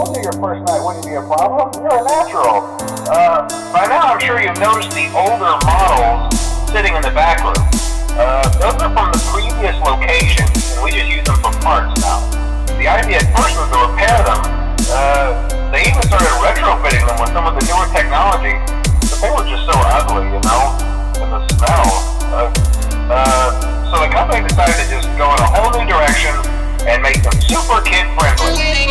told you your first night wouldn't be a problem. You're a natural. By now I'm sure you've noticed the older models sitting in the back room. Those are from the previous location, and we just use them for parts now. The idea at first was to repair them. They even started retrofitting them with some of the newer technology, but they were just so ugly, you know, and the smell. So the company decided to just go in a whole new direction and make them super kid friendly.